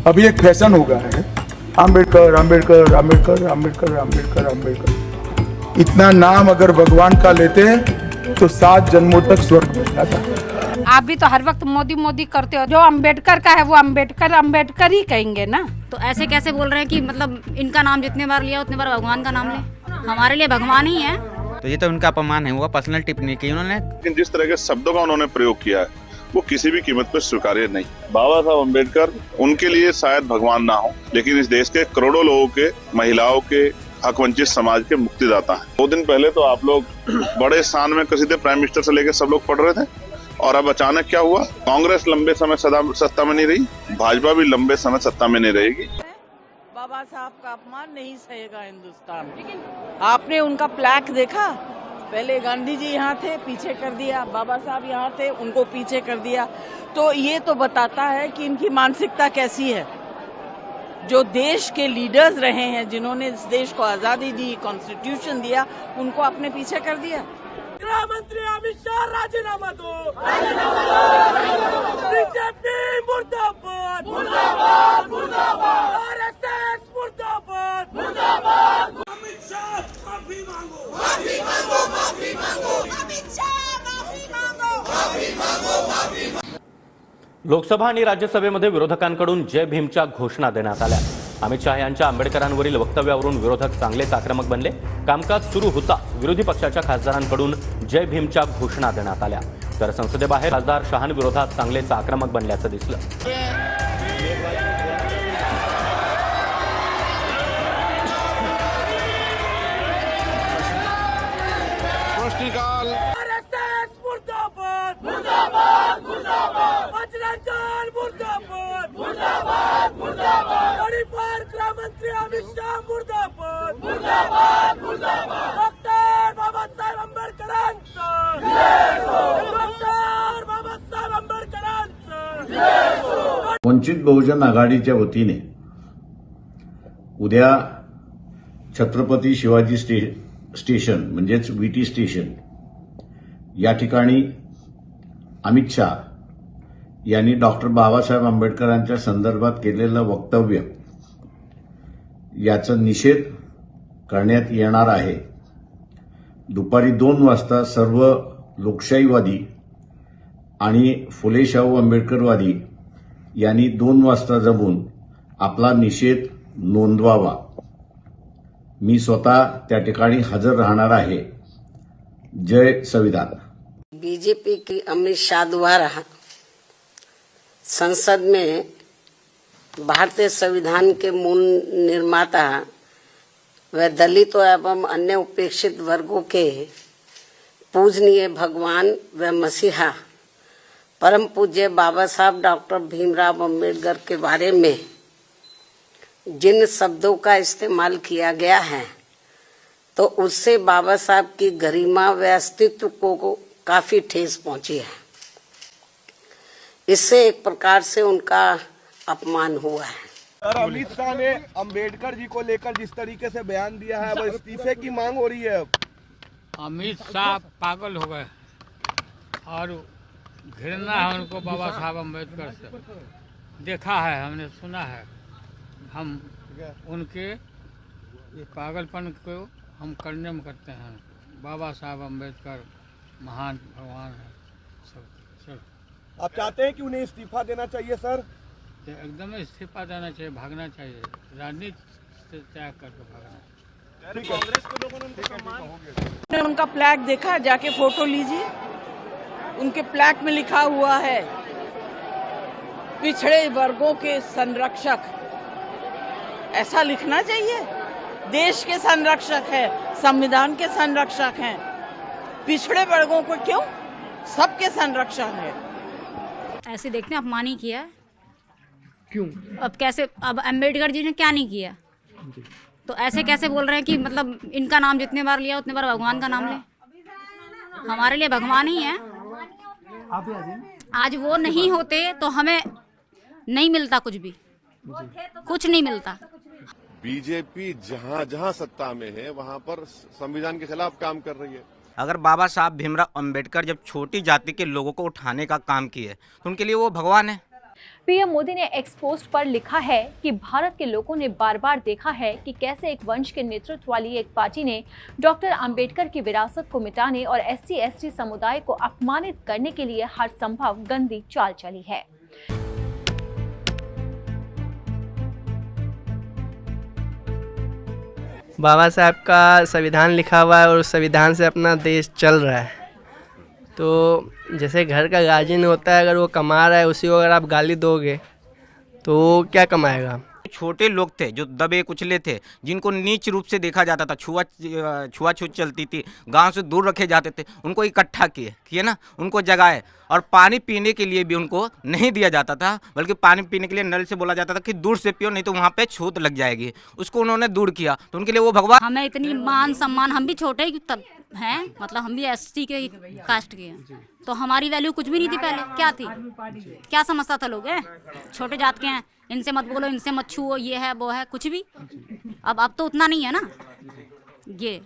अभी एक फैशन हो गया है, आम्बेडकर आम्बेडकर आम्बेडकर आम्बेडकर आम्बेडकर आम्बेडकर। इतना नाम अगर भगवान का लेते हैं तो 7 जन्मों तक स्वर्ग मिल जाता। आप भी तो हर वक्त मोदी मोदी करते हो, जो अम्बेडकर का है वो अम्बेडकर अम्बेडकर ही कहेंगे ना। तो ऐसे कैसे बोल रहे हैं कि मतलब इनका नाम जितने बार लिया उतने बार भगवान का नाम ले? हमारे लिए भगवान ही है। तो ये तो उनका अपमान है, हुआ पर्सनल टिप्पणी की उन्होंने। लेकिन जिस तरह के शब्दों का उन्होंने प्रयोग किया है वो किसी भी कीमत पर स्वीकार्य नहीं। बाबा साहब अम्बेडकर उनके लिए शायद भगवान ना हो, लेकिन इस देश के करोड़ों लोगों के, महिलाओं के, हक वंचित समाज के मुक्तिदाता हैं। 2 दिन पहले तो आप लोग बड़े शान में कसीदे प्राइम मिनिस्टर से लेकर सब लोग पढ़ रहे थे, और अब अचानक क्या हुआ? कांग्रेस लंबे समय सत्ता में नहीं रही, भाजपा भी लंबे समय सत्ता में नहीं रहेगी। बाबा साहब का अपमान नहीं सहेगा हिंदुस्तान। आपने उनका प्लैक देखा? पहले गांधी जी यहाँ थे, पीछे कर दिया, बाबा साहब यहाँ थे, उनको पीछे कर दिया। तो ये तो बताता है कि इनकी मानसिकता कैसी है। जो देश के लीडर्स रहे हैं, जिन्होंने इस देश को आजादी दी, कॉन्स्टिट्यूशन दिया, उनको आपने पीछे कर दिया। गृह मंत्री अमित शाह राजीनामा दो, बीजेपी मुर्दाबाद, मुर्दाबाद, मुर्दाबाद, आरएसएस मुर्दाबाद, मुर्दाबाद। अमित शाह माफी मांगो, माफी मांगो, माफी मांगो, अमित शाह माफी मांगो, माफी मांगो, माफी मांगो। लोकसभा आणि राज्यसभेमध्ये विरोधकांकडून जय भीमच्या घोषणा देण्यात आल्या। अमित शाह यांच्या आंबेडकरांवरील वक्तव्यावरून विरोधक चांगलेच आक्रमक बनले। कामकाज सुरू होताच विरोधी पक्षाच्या खासदारांकडून जय भीमच्या घोषणा देण्यात आल्या, तर संसदेबाहेर खासदार शहांविरोधात चांगलेच आक्रमक बनल्याचं दिसलं। वंचित बहुजन आघाडीच्या वतीने उद्या छत्रपती शिवाजी स्टेशन म्हणजेच वीटी स्टेशन या ठिकाणी अमित शाह यांनी डॉक्टर बाबासाहेब आंबेडकरांच्या संदर्भात केलेलं वक्तव्य याचा निषेध करण्यात येणार आहे। दुपारी 2 वाजता सर्व लोकशाहीवादी आणि फुले शाहू आंबेडकरवादी यांनी 2 वाजता जमून आपला निषेध नोंदवावा। मी स्वतः त्या ठिकाणी हजर राहणार आहे। जय संविधान। बीजेपी की अमित शाह द्वारा संसद में भारतीय संविधान के मूल निर्माता व दलितों एवं अन्य उपेक्षित वर्गों के पूजनीय भगवान व मसीहा परम पूज्य बाबा साहब डॉक्टर भीमराव अम्बेडकर के बारे में जिन शब्दों का इस्तेमाल किया गया है, तो उससे बाबा साहब की गरिमा व अस्तित्व को काफी ठेस पहुंची है। इससे एक प्रकार से उनका अपमान हुआ है। सर, अमित शाह ने अंबेडकर जी को लेकर जिस तरीके से बयान दिया है, वो इस्तीफे की मांग हो रही है। अमित शाह पागल हो गए और घृणा है उनको बाबा साहब अम्बेडकर से। देखा है, हमने सुना है। हम उनके ये पागलपन को हम कंडेम करते हैं। बाबा साहब अम्बेडकर महान भगवान है। सब आप चाहते हैं कि उन्हें इस्तीफा देना चाहिए सर? एकदम इस्तीफा देना चाहिए, भागना चाहिए, राजनीति से त्याग करके भागना। कांग्रेस के लोगों ने उनका प्लैक देखा, जाके फोटो लीजिए। उनके प्लैक में लिखा हुआ है पिछड़े वर्गों के संरक्षक। ऐसा लिखना चाहिए। देश के संरक्षक है, संविधान के संरक्षक हैं, पिछड़े वर्गों को क्यों? सबके संरक्षक है। ऐसे देखते हैं अपमान ही किया। क्यों? अब कैसे? अब अम्बेडकर जी ने क्या नहीं किया? तो ऐसे कैसे बोल रहे हैं कि मतलब इनका नाम जितने बार लिया उतने बार भगवान का नाम ले? हमारे लिए भगवान ही है। आज वो नहीं होते तो हमें नहीं मिलता कुछ भी, कुछ नहीं मिलता। बीजेपी जहां जहां सत्ता में है वहां पर संविधान के खिलाफ काम कर रही है। अगर बाबा साहब भीमराव अंबेडकर जब छोटी जाति के लोगों को उठाने का काम किए तो उनके लिए वो भगवान है। पीएम मोदी ने एक्स पोस्ट पर लिखा है कि भारत के लोगों ने बार बार देखा है कि कैसे एक वंश के नेतृत्व वाली एक पार्टी ने डॉक्टर अंबेडकर की विरासत को मिटाने और SC/ST समुदाय को अपमानित करने के लिए हर संभव गंदी चाल चली है। बाबा साहब का संविधान लिखा हुआ है और उस संविधान से अपना देश चल रहा है। तो जैसे घर का गार्जियन होता है, अगर वो कमा रहा है उसी को अगर आप गाली दोगे तो वो क्या कमाएगा। छोटे लोग थे जो दबे कुचले थे, जिनको नीच रूप से देखा जाता था, छुआछूत चलती थी, गांव से दूर रखे जाते थे, उनको इकट्ठा किए ना, उनको जगाए। और पानी पीने के लिए भी उनको नहीं दिया जाता था, बल्कि पानी पीने के लिए नल से बोला जाता था कि दूर से पियो, नहीं तो वहाँ पे छूत लग जाएगी। उसको उन्होंने दूर किया, तो उनके लिए वो भगवान। हमें इतनी मान सम्मान, हम भी छोटे ही तब हैं, मतलब हम भी SC के कास्ट के हैं, तो हमारी वैल्यू कुछ भी नहीं थी पहले। क्या थी, क्या समझता था लोग हैं, छोटे जात के हैं, इनसे मत बोलो, इनसे मत छुओ, ये है वो है, कुछ भी। अब तो उतना नहीं है ना ये।